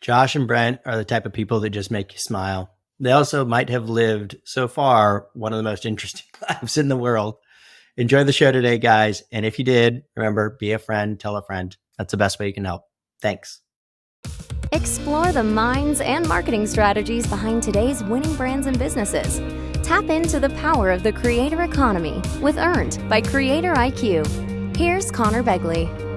Josh and Brent are the type of people that just make you smile. They also might have lived so far one of the most interesting lives in the world. Enjoy the show today, guys. And if you did, remember, be a friend, tell a friend. That's the best way you can help. Thanks. Explore the minds and marketing strategies behind today's winning brands and businesses. Tap into the power of the creator economy with Earned by Creator IQ. Here's Connor Begley.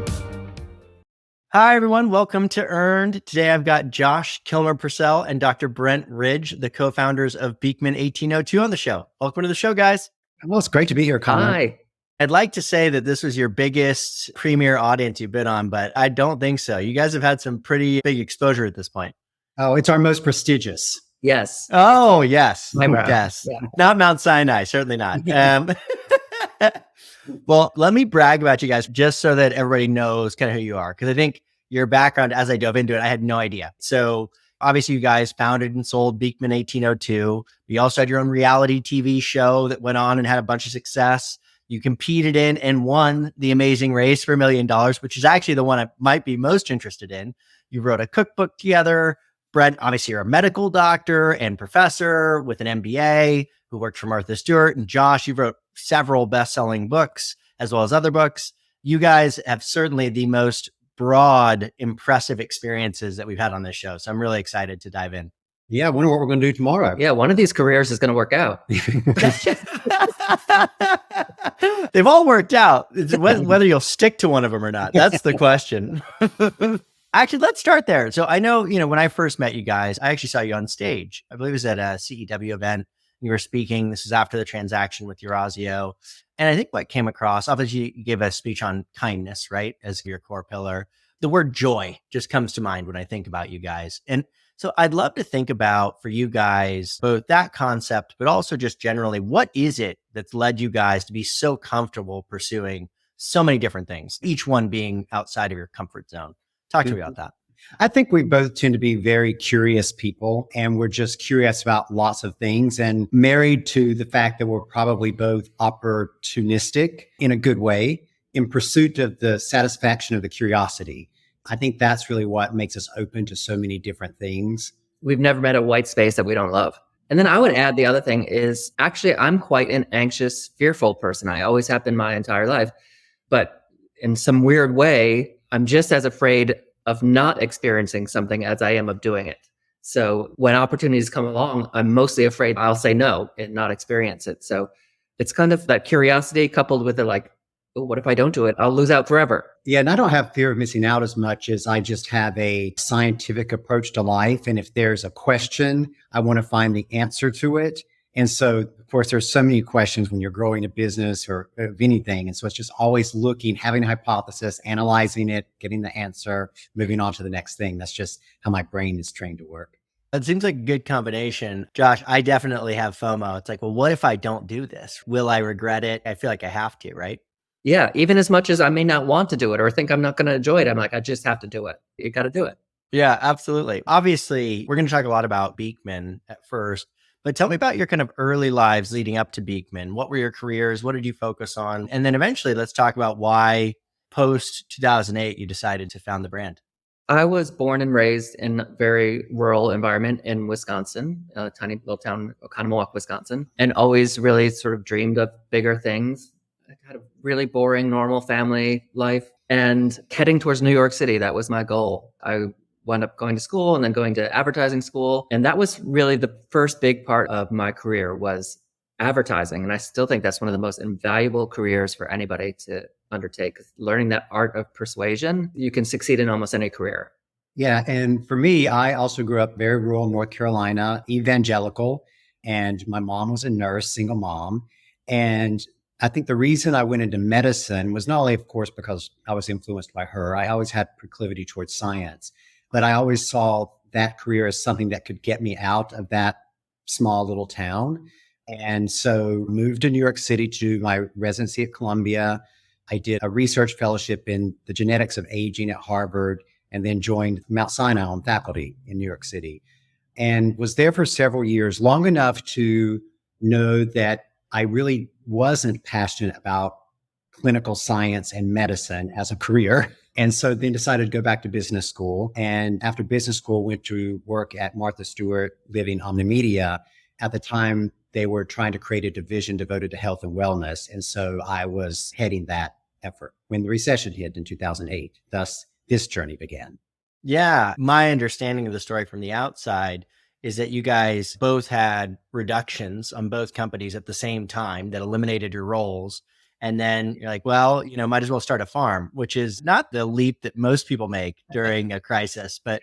Hi, everyone. Welcome to Earned. Today, I've got Josh Kilmer-Purcell and Dr. Brent Ridge, the co-founders of Beekman 1802 on the show. Welcome to the show, guys. Well, it's great to be here, Connor. Hi. I'd like to say that this was your biggest premier audience you've been on, but I don't think so. You guys have had some pretty big exposure at this point. Oh, it's our most prestigious. Yes. Oh, yes. Eyebrow. Yes. Yeah. Not Mount Sinai, certainly not. Well, let me brag about you guys just so that everybody knows kind of who you are. Because I think your background, as I dove into it, I had no idea. So obviously you guys founded and sold Beekman 1802. You also had your own reality TV show that went on and had a bunch of success. You competed in and won the Amazing Race for $1 million, which is actually the one I might be most interested in. You wrote a cookbook together. Brent, obviously you're a medical doctor and professor with an MBA who worked for Martha Stewart. And Josh, you wrote several best-selling books as well as other books. You guys have certainly the most broad, impressive experiences that we've had on this show. So I'm really excited to dive in. Yeah, I wonder what we're going to do tomorrow. Yeah, one of these careers is going to work out. They've all worked out. It's whether you'll stick to one of them or not. That's the question. Actually, let's start there. So I know, when I first met you guys, I actually saw you on stage. I believe it was at a CEW event. You were speaking. This is after the transaction with Eurazeo. And I think what came across, obviously you gave a speech on kindness, right? As your core pillar. The word joy just comes to mind when I think about you guys. And so I'd love to think about for you guys, both that concept, but also just generally, what is it that's led you guys to be so comfortable pursuing so many different things, each one being outside of your comfort zone? Talk to me about that. I think we both tend to be very curious people, and we're just curious about lots of things, and married to the fact that we're probably both opportunistic in a good way in pursuit of the satisfaction of the curiosity. I think that's really what makes us open to so many different things. We've never met a white space that we don't love. And then I would add the other thing is actually I'm quite an anxious, fearful person. I always have been my entire life. But in some weird way, I'm just as afraid of not experiencing something as I am of doing it. So when opportunities come along, I'm mostly afraid I'll say no and not experience it. So it's kind of that curiosity coupled with the oh, what if I don't do it? I'll lose out forever. Yeah, and I don't have fear of missing out as much as I just have a scientific approach to life. And if there's a question, I want to find the answer to it. And so, of course, there's so many questions when you're growing a business or of anything. And so it's just always looking, having a hypothesis, analyzing it, getting the answer, moving on to the next thing. That's just how my brain is trained to work. That seems like a good combination. Josh, I definitely have FOMO. It's like, well, what if I don't do this? Will I regret it? I feel like I have to, right? Yeah, even as much as I may not want to do it or think I'm not going to enjoy it, I'm like, I just have to do it. You got to do it. Yeah, absolutely. Obviously, we're going to talk a lot about Beekman at first, but tell me about your kind of early lives leading up to Beekman. What were your careers? What did you focus on? And then eventually, let's talk about why post 2008 you decided to found the brand. I was born and raised in a very rural environment in Wisconsin, a tiny little town, Oconomowoc, Wisconsin, and always really sort of dreamed of bigger things. I had a really boring, normal family life and heading towards New York City. That was my goal. I wound up going to school and then going to advertising school. And that was really the first big part of my career was advertising. And I still think that's one of the most invaluable careers for anybody to undertake. Learning that art of persuasion, you can succeed in almost any career. Yeah. And for me, I also grew up very rural North Carolina, evangelical, and my mom was a nurse, single mom. And I think the reason I went into medicine was not only, of course, because I was influenced by her. I always had proclivity towards science, but I always saw that career as something that could get me out of that small little town. And so moved to New York City to do my residency at Columbia. I did a research fellowship in the genetics of aging at Harvard, and then joined Mount Sinai on faculty in New York City, and was there for several years, long enough to know that I really wasn't passionate about clinical science and medicine as a career. And so then decided to go back to business school. And after business school, went to work at Martha Stewart Living Omnimedia. At the time, they were trying to create a division devoted to health and wellness. And so I was heading that effort when the recession hit in 2008. Thus, this journey began. Yeah. My understanding of the story from the outside is that you guys both had reductions on both companies at the same time that eliminated your roles. And then you're like, well, might as well start a farm, which is not the leap that most people make during a crisis, but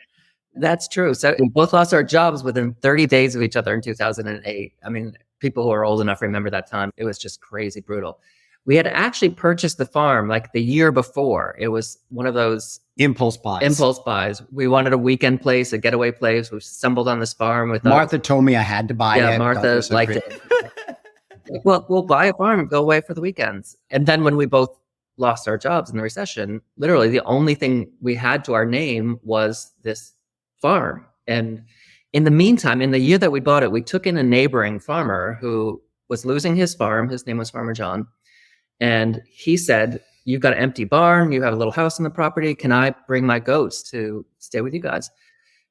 That's true. So we both lost our jobs within 30 days of each other in 2008. I mean, people who are old enough remember that time. It was just crazy brutal. We had actually purchased the farm like the year before. It was one of those Impulse buys. We wanted a weekend place, a getaway place. We stumbled on this farm with Martha told me I had to buy it. Yeah, Martha liked it. Well, we'll buy a farm and go away for the weekends. And then when we both lost our jobs in the recession, literally the only thing we had to our name was this farm. And in the meantime, in the year that we bought it, we took in a neighboring farmer who was losing his farm. His name was Farmer John. And he said, you've got an empty barn. You have a little house on the property. Can I bring my goats to stay with you guys?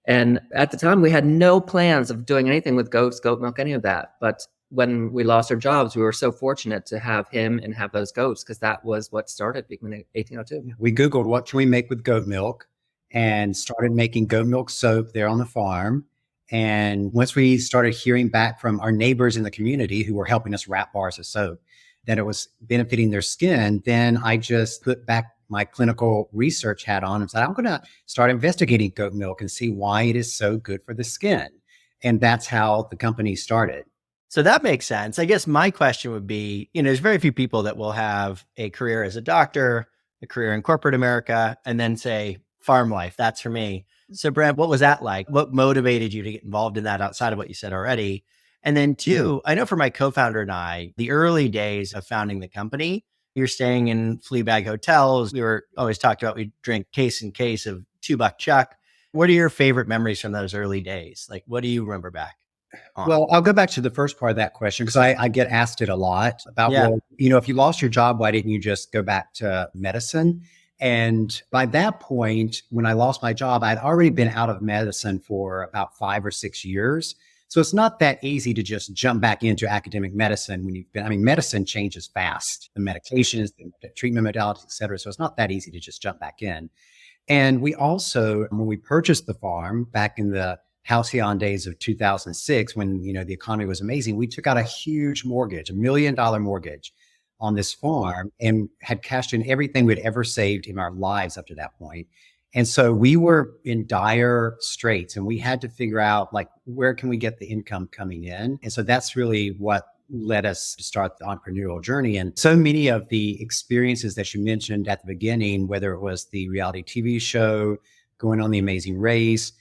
And at the time, we had no plans of doing anything with goats, goat milk, any of that. But when we lost our jobs, we were so fortunate to have him and have those goats because that was what started Beekman 1802. We Googled what can we make with goat milk and started making goat milk soap there on the farm. And once we started hearing back from our neighbors in the community who were helping us wrap bars of soap, that it was benefiting their skin, then I just put back my clinical research hat on and said, I'm going to start investigating goat milk and see why it is so good for the skin. And that's how the company started. So that makes sense. I guess my question would be, there's very few people that will have a career as a doctor, a career in corporate America, and then say, farm life, that's for me. So Brent, what was that like? What motivated you to get involved in that outside of what you said already? And then two, I know for my co-founder and I, the early days of founding the company, you're staying in flea bag hotels. We were always talked about, we drink case and case of $2 Chuck. What are your favorite memories from those early days? Like, what do you remember back on? Well, I'll go back to the first part of that question because I get asked it a lot about, well, if you lost your job, why didn't you just go back to medicine? And by that point, when I lost my job, I'd already been out of medicine for about 5 or 6 years. So it's not that easy to just jump back into academic medicine when you've been, medicine changes fast, the medications, the treatment modalities, et cetera. So it's not that easy to just jump back in. And we also, when we purchased the farm back in the halcyon days of 2006, when, the economy was amazing, we took out a huge mortgage, $1 million mortgage on this farm and had cashed in everything we'd ever saved in our lives up to that point. And so we were in dire straits and we had to figure out where can we get the income coming in? And so that's really what led us to start the entrepreneurial journey. And so many of the experiences that you mentioned at the beginning, whether it was the reality TV show, going on The Amazing Race,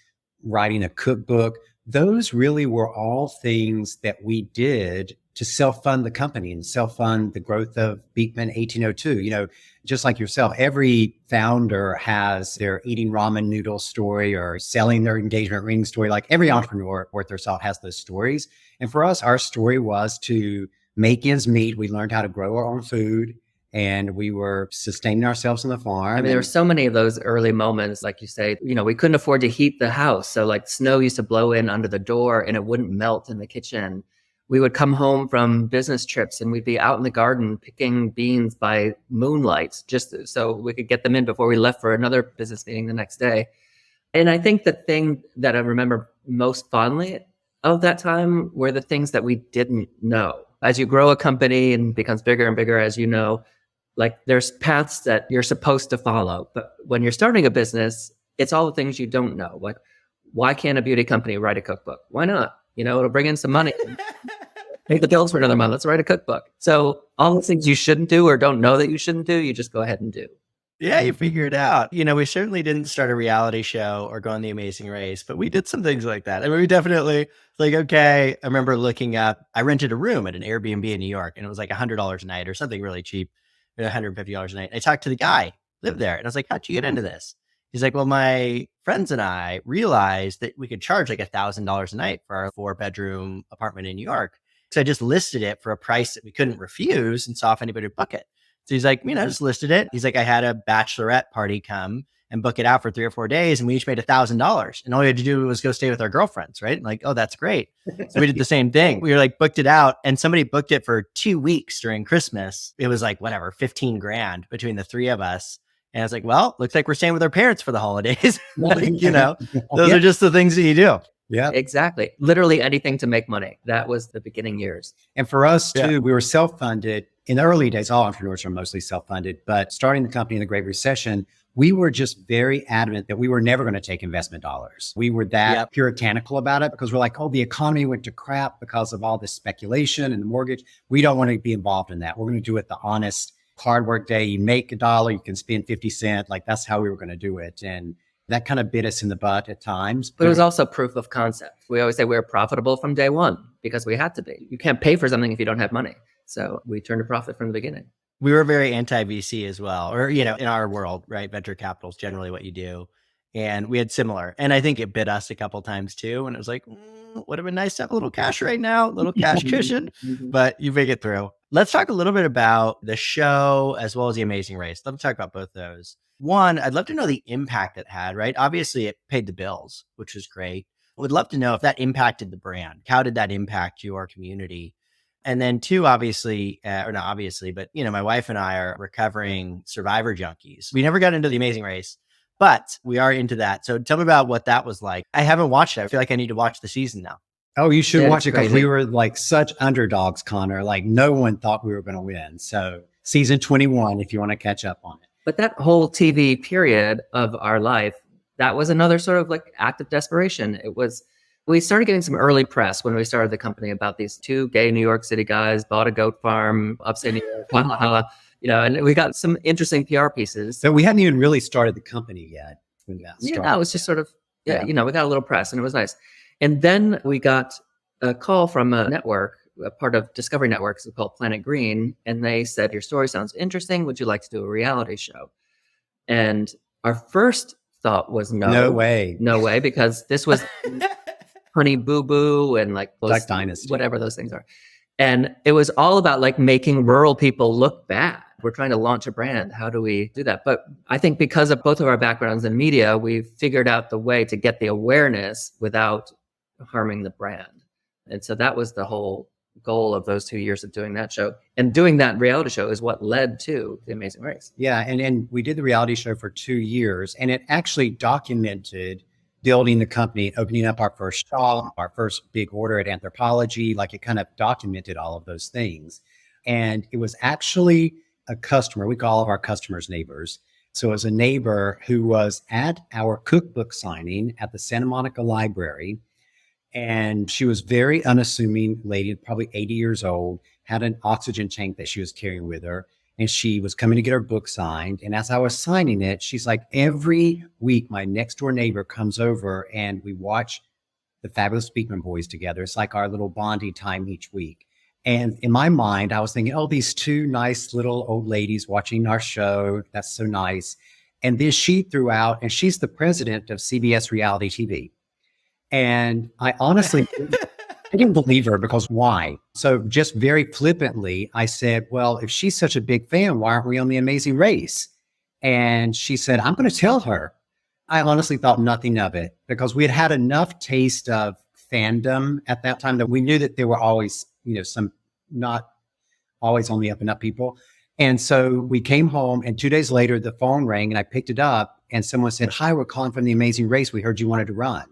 writing a cookbook, those really were all things that we did to self-fund the company and self-fund the growth of Beekman 1802. Just like yourself, every founder has their eating ramen noodle story or selling their engagement ring story. Like every entrepreneur worth their salt has those stories. And for us, our story was to make ends meet. We learned how to grow our own food and we were sustaining ourselves on the farm. There were so many of those early moments, like you say, we couldn't afford to heat the house. So snow used to blow in under the door and it wouldn't melt in the kitchen. We would come home from business trips and we'd be out in the garden picking beans by moonlight just so we could get them in before we left for another business meeting the next day. And I think the thing that I remember most fondly of that time were the things that we didn't know. As you grow a company and becomes bigger and bigger, as you know, there's paths that you're supposed to follow. But when you're starting a business, it's all the things you don't know. Why can't a beauty company write a cookbook? Why not? It'll bring in some money. Pay the bills for another month. Let's write a cookbook. So all the things you shouldn't do or don't know that you shouldn't do, you just go ahead and do. Yeah, you figure it out. We certainly didn't start a reality show or go on The Amazing Race, but we did some things like that. We definitely okay. I remember looking up, I rented a room at an Airbnb in New York and it was $100 a night or something really cheap, $150 a night. I talked to the guy, lived there, and I was like, how'd you get into this? He's like, well, my friends and I realized that we could charge $1,000 a night for our 4-bedroom apartment in New York. So I just listed it for a price that we couldn't refuse and saw if anybody would book it. So he's like, just listed it. He's like, I had a bachelorette party come and book it out for 3 or 4 days. And we each made $1,000. And all we had to do was go stay with our girlfriends, right? Like, oh, that's great. So we did the same thing. We were like, booked it out, and somebody booked it for 2 weeks during Christmas. It was like, whatever, 15 grand between the three of us. And I was like, well, looks like we're staying with our parents for the holidays. Those are just the things that you do. Yeah, exactly. Literally anything to make money. That was the beginning years. And for us too, we were self-funded. In the early days, all entrepreneurs are mostly self-funded, but starting the company in the Great Recession, we were just very adamant that we were never going to take investment dollars. We were that puritanical about it because we're like, oh, the economy went to crap because of all this speculation and the mortgage. We don't want to be involved in that. We're going to do it the honest, hard work day. You make $1, you can spend 50 cents. Like that's how we were going to do it. And that kind of bit us in the butt at times. But it was also proof of concept. We always say we're profitable from day one because we had to be. You can't pay for something if you don't have money. So we turned a profit from the beginning. We were very anti-VC as well, or, in our world, right? Venture capital is generally what you do. And we had similar. And I think it bit us a couple times too. And it was like, would have been nice to have a little cash right now, a little cash cushion, but you make it through. Let's talk a little bit about the show as well as The Amazing Race. Let me talk about both those. One, I'd love to know the impact it had, right? Obviously, it paid the bills, which was great. Would love to know if that impacted the brand. How did that impact your community? And then two, obviously, or not obviously, but, my wife and I are recovering survivor junkies. We never got into The Amazing Race, but we are into that. So tell me about what that was like. I haven't watched it. I feel like I need to watch the season now. Oh, you should watch it because we were like such underdogs, Connor. Like no one thought we were going to win. So season 21, if you want to catch up on it. But that whole TV period of our life, that was another sort of like act of desperation. We started getting some early press when we started the company about these two gay New York City guys bought a goat farm upstate New York, and we got some interesting PR pieces. So we hadn't even really started the company yet. It was just sort of, we got a little press and it was nice. And then we got a call from a network, a part of Discovery Networks called Planet Green. And they said, your story sounds interesting. Would you like to do a reality show? And our first thought was no way, because this was Honey Boo Boo and like Duck Dynasty, whatever those things are. And it was all about like making rural people look bad. We're trying to launch a brand. How do we do that? But I think because of both of our backgrounds in media, we figured out the way to get the awareness without harming the brand. And so that was the whole goal of those 2 years of doing that show. And doing that reality show is what led to The Amazing Race. Yeah. And we did the reality show for 2 years, and it actually documented building the company, opening up our first shop, our first big order at Anthropology. Like it kind of documented all of those things. And it was actually a customer. We call all of our customers neighbors. So it was a neighbor who was at our cookbook signing at the Santa Monica Library. And she was very unassuming lady, probably 80 years old, had an oxygen tank that she was carrying with her. And she was coming to get her book signed. And as I was signing it, she's like, every week, my next door neighbor comes over and we watch the Fabulous Beekman Boys together. It's like our little bonding time each week. And in my mind, I was thinking, oh, these two nice little old ladies watching our show. That's so nice. And then she threw out, and she's the president of CBS Reality TV. And I honestly, I didn't believe her because why? So just very flippantly, I said, well, if she's such a big fan, why aren't we on The Amazing Race? And she said, I'm going to tell her. I honestly thought nothing of it because we had had enough taste of fandom at that time that we knew that there were always, some not always on the up and up people. And so we came home, and 2 days later, the phone rang and I picked it up and someone said, hi, we're calling from The Amazing Race. We heard you wanted to run.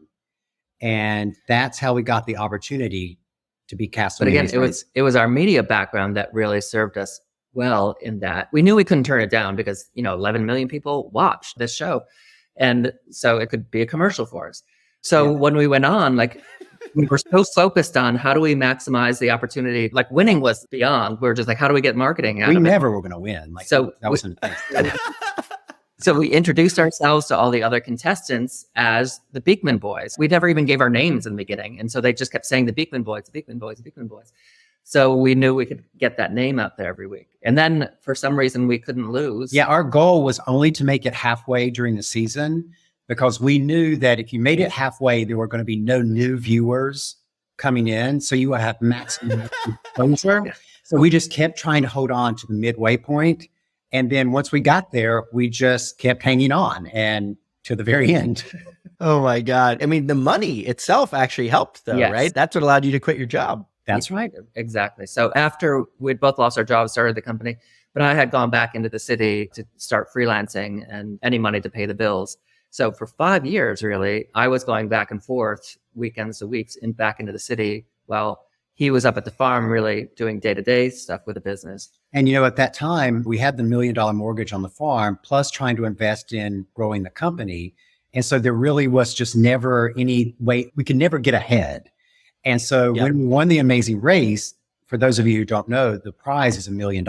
And that's how we got the opportunity to be cast on. But again, it was our media background that really served us well in that we knew we couldn't turn it down because, 11 million people watched this show. And so it could be a commercial for us. So when we went on, like we were so focused on how do we maximize the opportunity, like winning was beyond. We were just like, how do we get marketing out of it? We never were going to win. Like so that wasn't the thing. So we introduced ourselves to all the other contestants as the Beekman Boys. We never even gave our names in the beginning. And so they just kept saying the Beekman Boys, the Beekman Boys, the Beekman Boys. So we knew we could get that name out there every week. And then for some reason we couldn't lose. Yeah, our goal was only to make it halfway during the season because we knew that if you made it halfway, there were going to be no new viewers coming in. So you would have maximum exposure. So we just kept trying to hold on to the midway point. And then once we got there, we just kept hanging on and to the very end. Oh my God. I mean, the money itself actually helped though, Yes. right? That's what allowed you to quit your job. That's right. Exactly. So after we'd both lost our jobs, started the company, but I had gone back into the city to start freelancing and any money to pay the bills. So for 5 years, really, I was going back and forth weekends to weeks and back into the city while he was up at the farm, really doing day-to-day stuff with the business. And, at that time, we had the $1 million mortgage on the farm, plus trying to invest in growing the company. And so there really was just never any way, we could never get ahead. And so when we won the Amazing Race, for those of you who don't know, the prize is $1 million.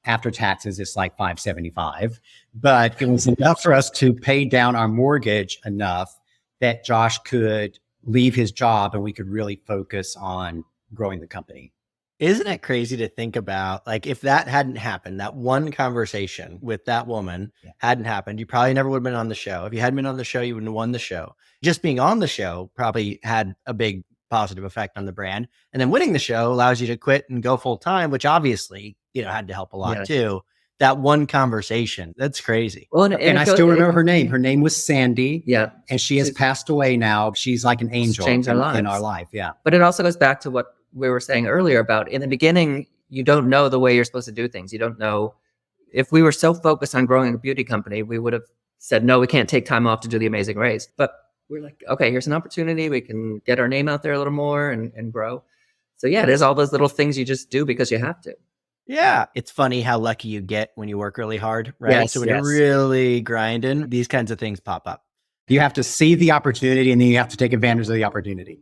After taxes, it's like $575. But it was enough for us to pay down our mortgage enough that Josh could leave his job and we could really focus on growing the company. Isn't it crazy to think about, like, if that hadn't happened, that one conversation with that woman hadn't happened, you probably never would have been on the show. If you hadn't been on the show, you wouldn't have won the show. Just being on the show probably had a big positive effect on the brand. And then winning the show allows you to quit and go full time, which obviously, had to help a lot too. That one conversation, that's crazy. Well, and I still remember her name. Her name was Sandy. Yeah. And she has passed away now. She's like an angel changed our lives. in our life. Yeah. But it also goes back to what we were saying earlier about in the beginning, you don't know the way you're supposed to do things. You don't know. If we were so focused on growing a beauty company, we would have said, no, we can't take time off to do the Amazing Race. But we're like, okay, here's an opportunity. We can get our name out there a little more and grow. So yeah, there's all those little things you just do because you have to. Yeah. It's funny how lucky you get when you work really hard, right? Yes, So when you're really grinding, these kinds of things pop up. You have to see the opportunity and then you have to take advantage of the opportunity.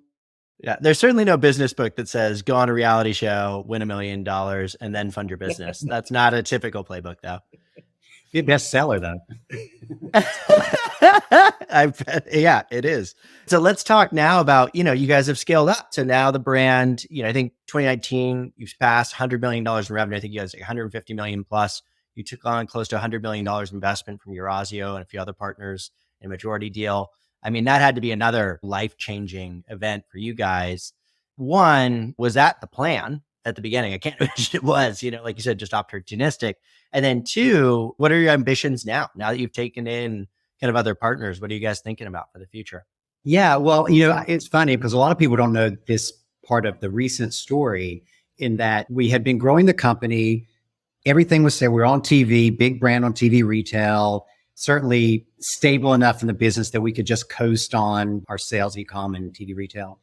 Yeah. There's certainly no business book that says go on a reality show, win $1 million, and then fund your business. That's not a typical playbook though. Be a bestseller though. I bet, yeah, it is. So let's talk now about, you guys have scaled up. So now the brand, I think 2019, you've passed $100 million in revenue. I think you guys like 150 million plus. You took on close to $100 million investment from Eurazeo and a few other partners in a majority deal. I mean, that had to be another life-changing event for you guys. One, was that the plan at the beginning? I can't imagine it was, like you said, just opportunistic. And then two, what are your ambitions now that you've taken in kind of other partners? What are you guys thinking about for the future? Yeah, well, it's funny because a lot of people don't know this part of the recent story in that we had been growing the company. Everything was said. We were on TV, big brand on TV retail, certainly stable enough in the business that we could just coast on our sales, e-com and TV retail.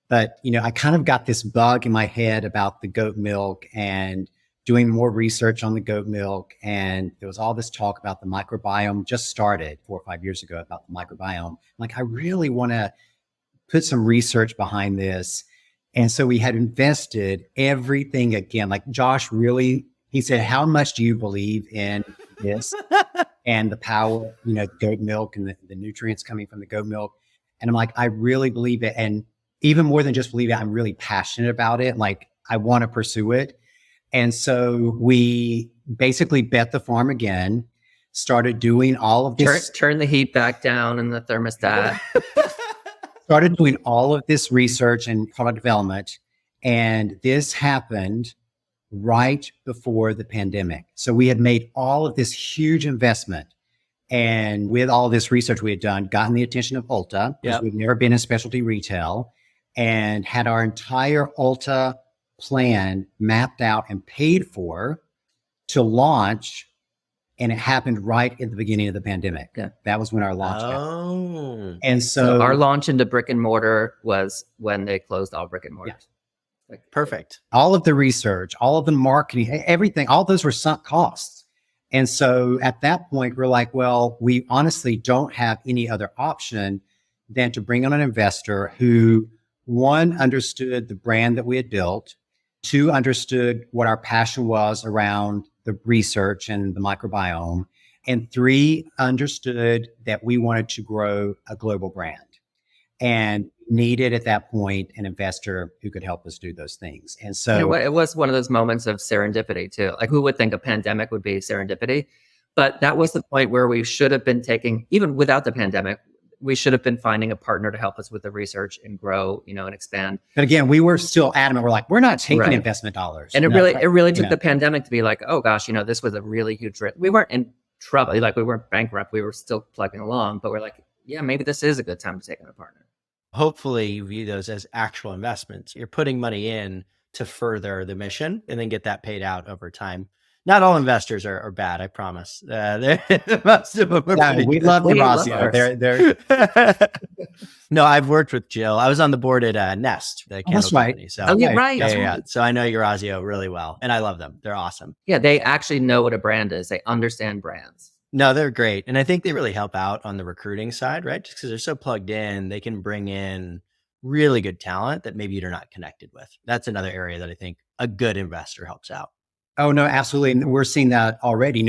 But, I kind of got this bug in my head about the goat milk and doing more research on the goat milk. And there was all this talk about the microbiome, just started 4 or 5 years ago about the microbiome. I'm like, I really want to put some research behind this. And so we had invested everything again. Like Josh really, he said, how much do you believe in this and the power, goat milk and the nutrients coming from the goat milk? And I'm like, I really believe it. And even more than just believe it, I'm really passionate about it. Like I want to pursue it. And so we basically bet the farm again, started doing all of this. Turn the heat back down in the thermostat. Started doing all of this research and product development. And this happened right before the pandemic. So we had made all of this huge investment. And with all this research we had done, gotten the attention of Ulta, because we've never been in specialty retail, and had our entire Ulta plan mapped out and paid for to launch. And it happened right at the beginning of the pandemic. Yeah. That was when our launch happened. And so our launch into brick and mortar was when they closed all brick and mortars. Yeah. Perfect. All of the research, all of the marketing, everything, all those were sunk costs. And so at that point, we're like, well, we honestly don't have any other option than to bring on an investor who, one, understood the brand that we had built, two, understood what our passion was around the research and the microbiome, and three, understood that we wanted to grow a global brand and needed at that point an investor who could help us do those things. And so it was one of those moments of serendipity too. Like who would think a pandemic would be serendipity? But that was the point where we should have been taking, even without the pandemic, we should have been finding a partner to help us with the research and grow, and expand. But again, we were still adamant. We're like, we're not taking Right. investment dollars. And it No, really took yeah. the pandemic to be like, oh gosh, this was a really huge risk. We weren't in trouble, like we weren't bankrupt. We were still plugging along, but we're like, yeah, maybe this is a good time to take on a partner. Hopefully you view those as actual investments. You're putting money in to further the mission and then get that paid out over time. Not all investors are bad, I promise. Most of them are pretty we good. love We love Eurazeo. ours. They're No, I've worked with Jill. I was on the board at Nest, the candle that's right. company. So Oh, yeah, Okay. right. yeah. So I know Eurazeo really well, and I love them. They're awesome. Yeah, they actually know what a brand is. They understand brands. No, they're great. And I think they really help out on the recruiting side, right? Just because they're so plugged in, they can bring in really good talent that maybe you're not connected with. That's another area that I think a good investor helps out. Oh, no, absolutely. And we're seeing that already.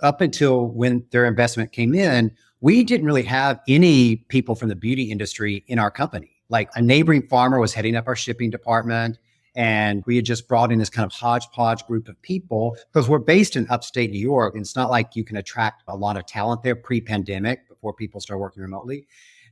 Up until when their investment came in, we didn't really have any people from the beauty industry in our company. Like a neighboring farmer was heading up our shipping department. And we had just brought in this kind of hodgepodge group of people because we're based in upstate New York. And it's not like you can attract a lot of talent there pre-pandemic before people start working remotely.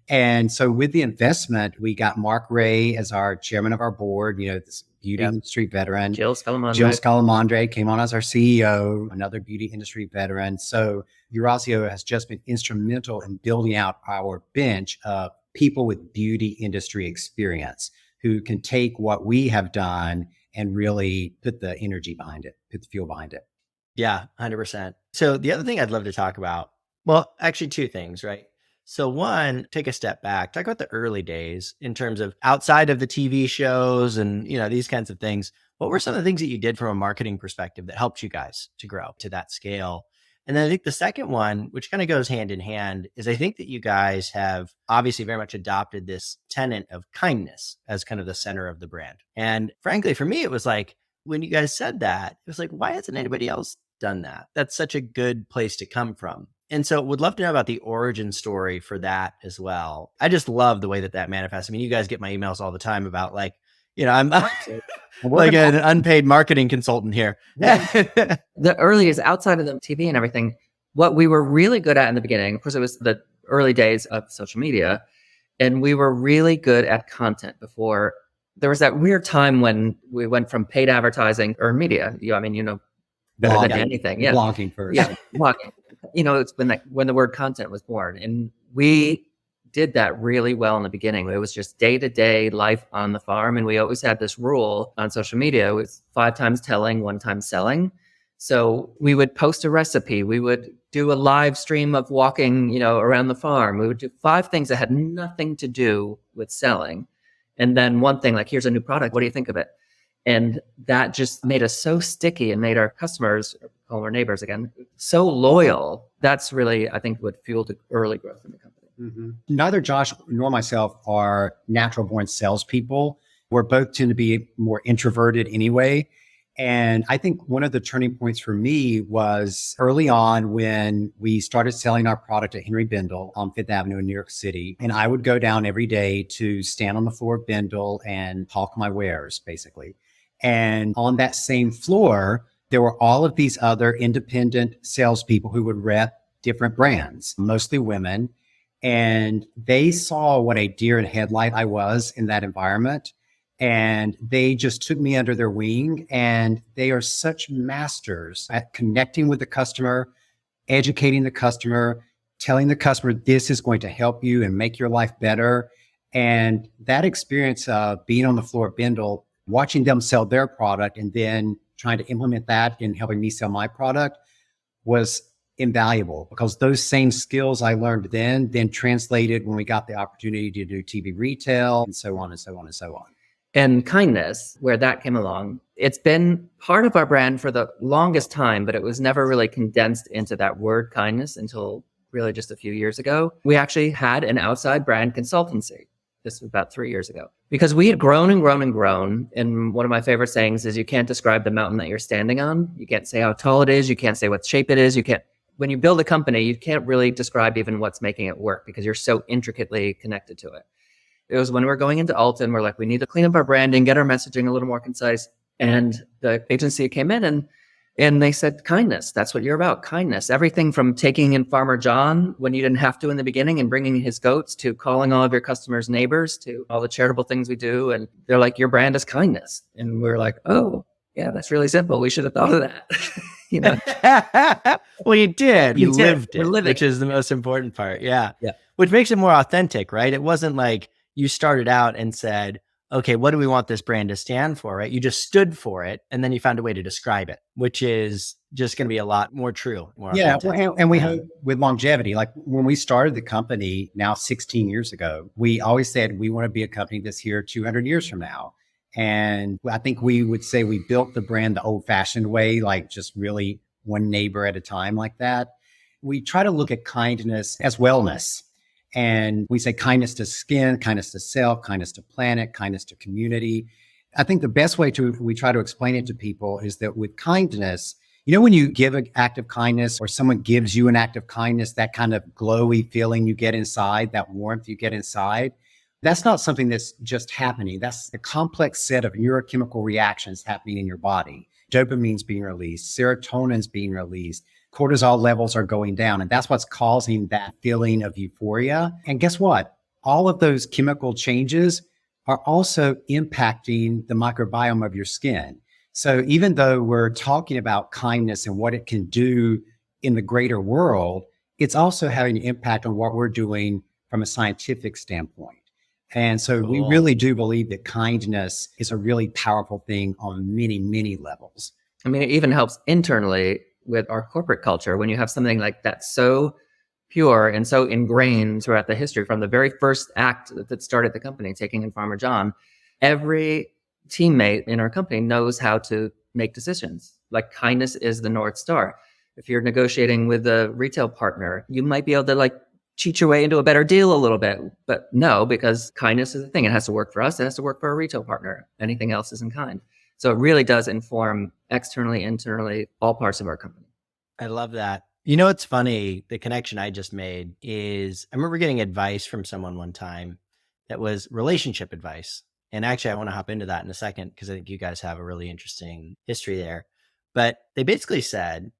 And so with the investment, we got Mark Ray as our chairman of our board, this beauty industry veteran. Jill Scalamandre. Jill Scalamandre came on as our CEO, another beauty industry veteran. So Eurazeo has just been instrumental in building out our bench of people with beauty industry experience who can take what we have done and really put the energy behind it, put the fuel behind it. Yeah, 100%. So the other thing I'd love to talk about, well, actually two things, right? So one, take a step back, talk about the early days in terms of outside of the TV shows and, these kinds of things. What were some of the things that you did from a marketing perspective that helped you guys to grow to that scale? And then I think the second one, which kind of goes hand in hand, is I think that you guys have obviously very much adopted this tenet of kindness as kind of the center of the brand. And frankly, for me, it was like, when you guys said that, it was like, why hasn't anybody else done that? That's such a good place to come from. And so would love to know about the origin story for that as well. I just love the way that manifests. I mean, you guys get my emails all the time about I'm like an unpaid marketing consultant here. The earliest, outside of the TV and everything, what we were really good at in the beginning, of course, it was the early days of social media, and we were really good at content before. There was that weird time when we went from paid advertising or media, better than anything. Yeah. Blogging first. Yeah. Blogging. It's when the word content was born, and we did that really well in the beginning. It was just day-to-day life on the farm. And we always had this rule on social media. It was 5 times telling, 1 time selling. So we would post a recipe. We would do a live stream of walking, around the farm. We would do 5 things that had nothing to do with selling. And then one thing, like, here's a new product. What do you think of it? And that just made us so sticky and made our customers, call our neighbors again, so loyal. That's really, I think, what fueled the early growth in the company. Mm-hmm. Neither Josh nor myself are natural born salespeople. We're both tend to be more introverted anyway. And I think one of the turning points for me was early on when we started selling our product at Henry Bendel on Fifth Avenue in New York City. And I would go down every day to stand on the floor of Bendel and hawk my wares, basically. And on that same floor, there were all of these other independent salespeople who would rep different brands, mostly women. And they saw what a deer in headlight I was in that environment. And they just took me under their wing. And they are such masters at connecting with the customer, educating the customer, telling the customer, this is going to help you and make your life better. And that experience of being on the floor at Bendel, watching them sell their product and then trying to implement that in helping me sell my product was invaluable, because those same skills I learned then translated when we got the opportunity to do TV retail and so on and so on and so on. And kindness, where that came along, it's been part of our brand for the longest time, but it was never really condensed into that word kindness until really just a few years ago. We actually had an outside brand consultancy. This was about 3 years ago, because we had grown and grown and grown. And one of my favorite sayings is, you can't describe the mountain that you're standing on. You can't say how tall it is. You can't say what shape it is. When you build a company, you can't really describe even what's making it work, because you're so intricately connected to it. It was when we were going into Alton, we're like, we need to clean up our branding, get our messaging a little more concise. And the agency came in and And they said, kindness. That's what you're about. Kindness. Everything from taking in Farmer John when you didn't have to in the beginning and bringing his goats, to calling all of your customers neighbors, to all the charitable things we do. And they're like, your brand is kindness. And we're like, oh, yeah, that's really simple. We should have thought of that. You know? Well, you did. You lived it, living which is the most important part. Yeah. Yeah. Which makes it more authentic, right? It wasn't like you started out and said, okay, what do we want this brand to stand for, right? You just stood for it, and then you found a way to describe it, which is just going to be a lot more true. More Yeah. authentic. And we hope with longevity, like when we started the company now 16 years ago, we always said we want to be a company that's here 200 years from now. And I think we would say we built the brand the old fashioned way, like just really one neighbor at a time like that. We try to look at kindness as wellness. And we say kindness to skin, kindness to self, kindness to planet, kindness to community. I think the best way we try to explain it to people is that with kindness, you know, when you give an act of kindness or someone gives you an act of kindness, that kind of glowy feeling you get inside, that warmth you get inside, that's not something that's just happening. That's a complex set of neurochemical reactions happening in your body. Dopamine's being released, serotonin's being released, cortisol levels are going down. And that's what's causing that feeling of euphoria. And guess what? All of those chemical changes are also impacting the microbiome of your skin. So even though we're talking about kindness and what it can do in the greater world, it's also having an impact on what we're doing from a scientific standpoint. And so we really do believe that kindness is a really powerful thing on many, many levels. I mean, it even helps internally with our corporate culture when you have something like that so pure and so ingrained throughout the history from the very first act that started the company, taking in Farmer John. Every teammate in our company knows how to make decisions. Like, kindness is the North Star. If you're negotiating with a retail partner, you might be able to cheat your way into a better deal a little bit, but no, because kindness is the thing. It has to work for us. It has to work for a retail partner. Anything else isn't kind. So it really does inform externally, internally, all parts of our company. I love that. You know, it's funny. The connection I just made is I remember getting advice from someone one time that was relationship advice. And actually, I want to hop into that in a second because I think you guys have a really interesting history there. But they basically said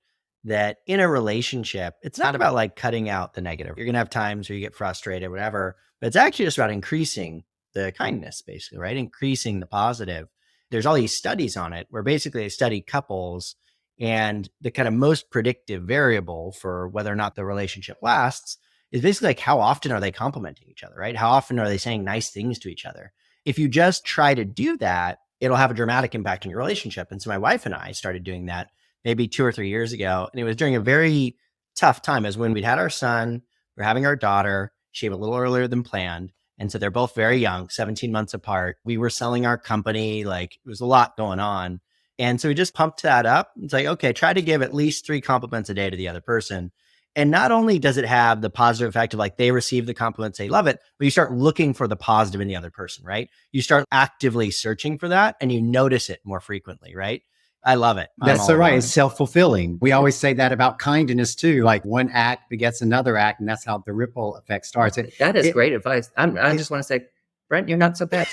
that in a relationship, it's not about cutting out the negative. You're going to have times where you get frustrated, whatever, but it's actually just about increasing the kindness, basically, right? Increasing the positive. There's all these studies on it where basically they study couples, and the kind of most predictive variable for whether or not the relationship lasts is basically how often are they complimenting each other, right? How often are they saying nice things to each other? If you just try to do that, it'll have a dramatic impact on your relationship. And so my wife and I started doing that maybe 2 or 3 years ago. And it was during a very tough time, as when we'd had our son, we're having our daughter. She came a little earlier than planned. And so they're both very young, 17 months apart. We were selling our company. It was a lot going on. And so we just pumped that up. It's like, okay, try to give at least 3 compliments a day to the other person. And not only does it have the positive effect of they receive the compliments, they love it, but you start looking for the positive in the other person, right? You start actively searching for that and you notice it more frequently, right? I love it. That's so right. It's self-fulfilling. We always say that about kindness too. One act begets another act, and that's how the ripple effect starts. That is great advice. I just want to say, Brent, you're not so bad.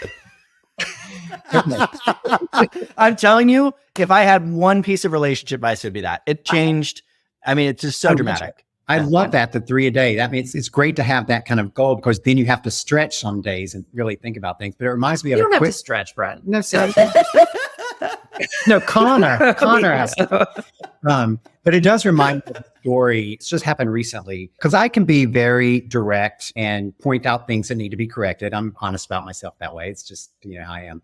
I'm telling you, if I had one piece of relationship advice, it would be that. It changed. I mean, it's just so dramatic. I love that, the 3 a day. That means it's great to have that kind of goal, because then you have to stretch some days and really think about things. But it reminds me of you don't have to stretch, Brent. No, no, Connor has to. But it does remind me of a story. It's just happened recently, because I can be very direct and point out things that need to be corrected. I'm honest about myself that way. It's just, how I am.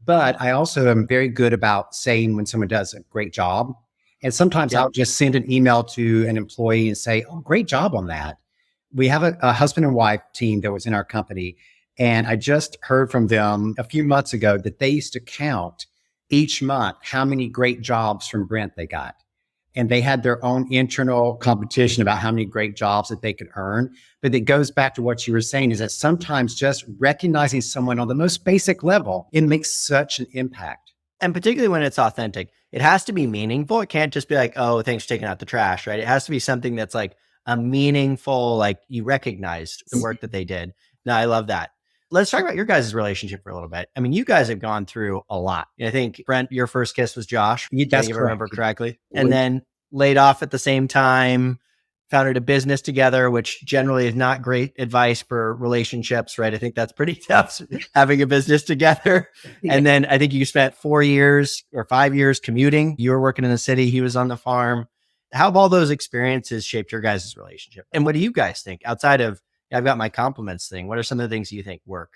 But I also am very good about saying when someone does a great job. And sometimes I'll just send an email to an employee and say, oh, great job on that. We have a husband and wife team that was in our company. And I just heard from them a few months ago that they used to count each month how many great jobs from Brent they got. And they had their own internal competition about how many great jobs that they could earn. But it goes back to what you were saying, is that sometimes just recognizing someone on the most basic level, it makes such an impact. And particularly when it's authentic, it has to be meaningful. It can't just be oh, thanks for taking out the trash, right? It has to be something that's a meaningful, you recognized the work that they did. No, I love that. let's talk about your guys' relationship for a little bit. I mean, you guys have gone through a lot. I think, Brent, your first kiss was Josh. That's if I correct. remember correctly. And then laid off at the same time, founded a business together, which generally is not great advice for relationships, right? I think that's pretty tough, having a business together. And then I think you spent 4 years or 5 years commuting. You were working in the city. He was on the farm. How have all those experiences shaped your guys' relationship? And what do you guys think outside of, I've got my compliments thing? What are some of the things you think work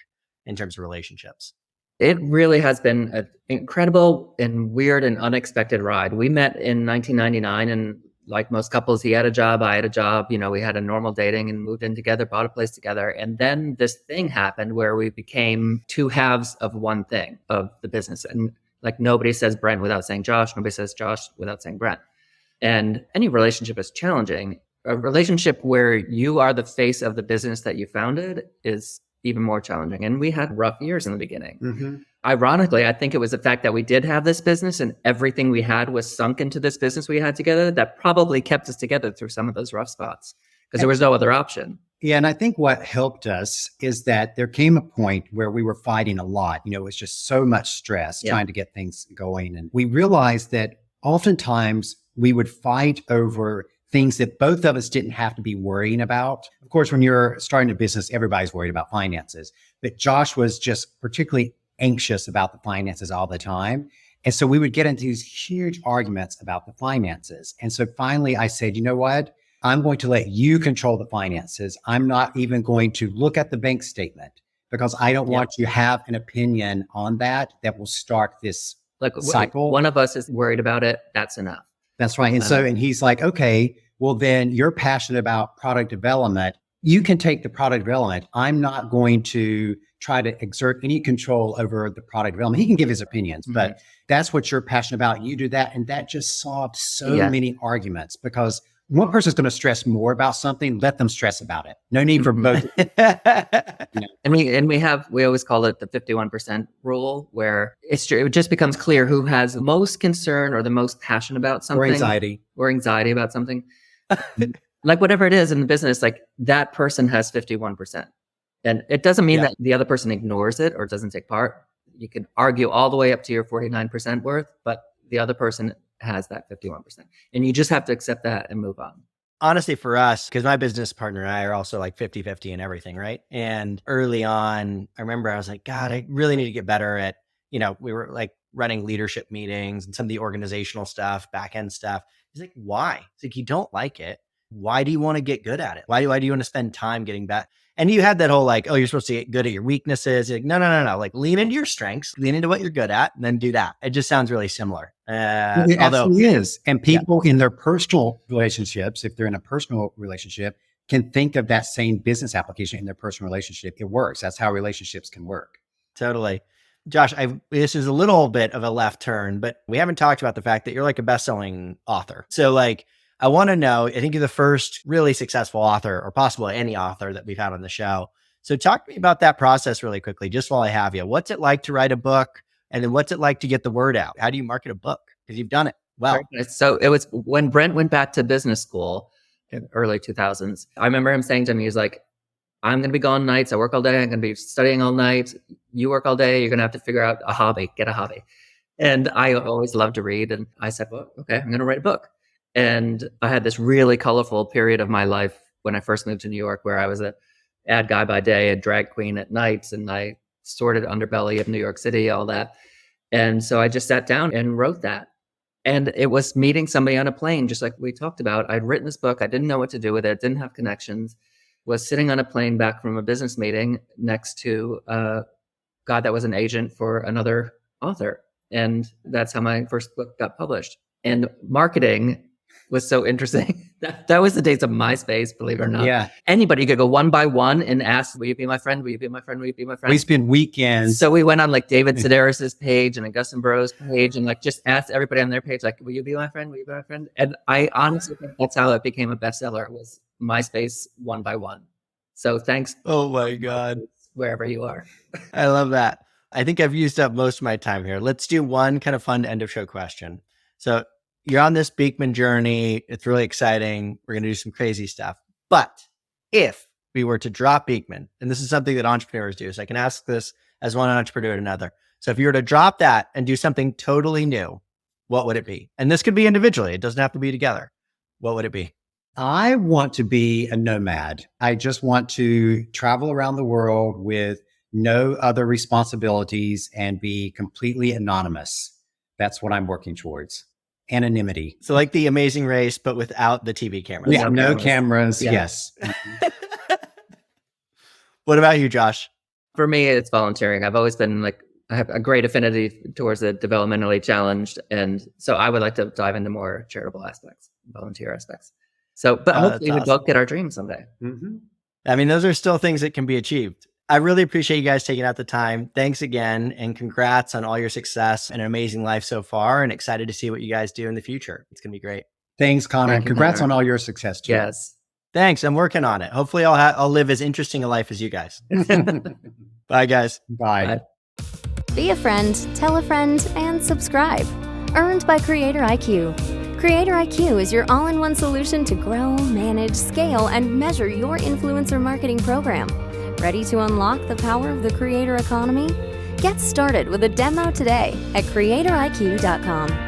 in terms of relationships? It really has been an incredible and weird and unexpected ride. We met in 1999, and like most couples, he had a job, I had a job. You know, we had a normal dating and moved in together, bought a place together. And then this thing happened where we became two halves of one thing, of the business. And like, nobody says Brent without saying Josh. Nobody says Josh without saying Brent. And any relationship is challenging. A relationship where you are the face of the business that you founded is even more challenging. And we had rough years in the beginning. Mm-hmm. Ironically, I think it was the fact that we did have this business and everything we had was sunk into this business we had together that probably kept us together through some of those rough spots, because there was no other option. Yeah. And I think what helped us is that there came a point where we were fighting a lot. You know, it was just so much stress trying to get things going. And we realized that oftentimes we would fight over things that both of us didn't have to be worrying about. Of course, when you're starting a business, everybody's worried about finances. But Josh was just particularly anxious about the finances all the time. And so we would get into these huge arguments about the finances. And so finally I said, you know what? I'm going to let you control the finances. I'm not even going to look at the bank statement, because I don't want you to have an opinion on that will start this cycle. One of us is worried about it. That's enough. That's right. And he's like, okay, well then you're passionate about product development. You can take the product development. I'm not going to try to exert any control over the product development. He can give his opinions, but that's what you're passionate about. You do that. And that just solved so many arguments, because one person's going to stress more about something, let them stress about it. No need for both. And we always call it the 51% rule, where it just becomes clear who has the most concern or the most passion about something. Or anxiety about something. Like whatever it is in the business, like that person has 51%. And it doesn't mean that the other person ignores it or doesn't take part. You can argue all the way up to your 49% worth, but the other person has that 51%. And you just have to accept that and move on. Honestly, for us, because my business partner and I are also like 50-50 and everything, right? And early on, I remember I was like, God, I really need to get better at, we were like running leadership meetings and some of the organizational stuff, back end stuff. He's like, why? It's like, you don't like it. Why do you want to get good at it? Why do you want to spend time getting better? And you had that whole like, oh, you're supposed to get good at your weaknesses. You're like, no. Like lean into your strengths, lean into what you're good at, and then do that. It just sounds really similar. It absolutely is. And people in their personal relationships, if they're in a personal relationship, can think of that same business application in their personal relationship. It works. That's how relationships can work. Totally. Josh, this is a little bit of a left turn, but we haven't talked about the fact that you're like a best-selling author. So like, I want to know, I think you're the first really successful author, or possibly any author that we've had on the show. So talk to me about that process really quickly, just while I have you. What's it like to write a book? And then what's it like to get the word out? How do you market a book? Because you've done it well. So it was when Brent went back to business school in early 2000s. I remember him saying to me, he's like, I'm going to be gone nights. I work all day. I'm going to be studying all night. You work all day. You're going to have to figure out a hobby, get a hobby. And I always loved to read. And I said, well, okay, I'm going to write a book. And I had this really colorful period of my life when I first moved to New York, where I was an ad guy by day, a drag queen at nights, and I sorted underbelly of New York City, all that. And so I just sat down and wrote that. And it was meeting somebody on a plane, just like we talked about. I'd written this book. I didn't know what to do with it. Didn't have connections. Was sitting on a plane back from a business meeting next to a guy that was an agent for another author. And that's how my first book got published. And marketing was so interesting. That was the days of MySpace, believe it or not. Yeah. Anybody could go one by one and ask, will you be my friend? Will you be my friend? Will you be my friend? We spend weekends. So we went on like David Sedaris's page and Augustin Burroughs' page and like just asked everybody on their page, like, will you be my friend? Will you be my friend? And I honestly think that's how it became a bestseller, was MySpace one by one. So thanks. Oh my God. Wherever you are. I love that. I think I've used up most of my time here. Let's do one kind of fun end of show question. So you're on this Beekman journey. It's really exciting. We're going to do some crazy stuff. But if we were to drop Beekman, and this is something that entrepreneurs do, so I can ask this as one entrepreneur to another. So if you were to drop that and do something totally new, what would it be? And this could be individually. It doesn't have to be together. What would it be? I want to be a nomad. I just want to travel around the world with no other responsibilities and be completely anonymous. That's what I'm working towards. Anonymity. So like The Amazing Race, but without the TV cameras. Yeah, no cameras. Yeah. Yes. What about you, Josh? For me, it's volunteering. I've always been like, I have a great affinity towards the developmentally challenged. And so I would like to dive into more charitable aspects, volunteer aspects. So, but hopefully we both get our dreams someday. Mm-hmm. I mean, those are still things that can be achieved. I really appreciate you guys taking out the time. Thanks again, and congrats on all your success and an amazing life so far, and excited to see what you guys do in the future. It's going to be great. Thanks, Connor. Thank you, Congrats Connor. on all your success, too. Yes. Thanks. I'm working on it. Hopefully I'll live as interesting a life as you guys. Bye, guys. Bye. Bye. Be a friend, tell a friend, and subscribe. Earned by Creator IQ. Creator IQ is your all-in-one solution to grow, manage, scale, and measure your influencer marketing program. Ready to unlock the power of the creator economy? Get started with a demo today at creatoriq.com.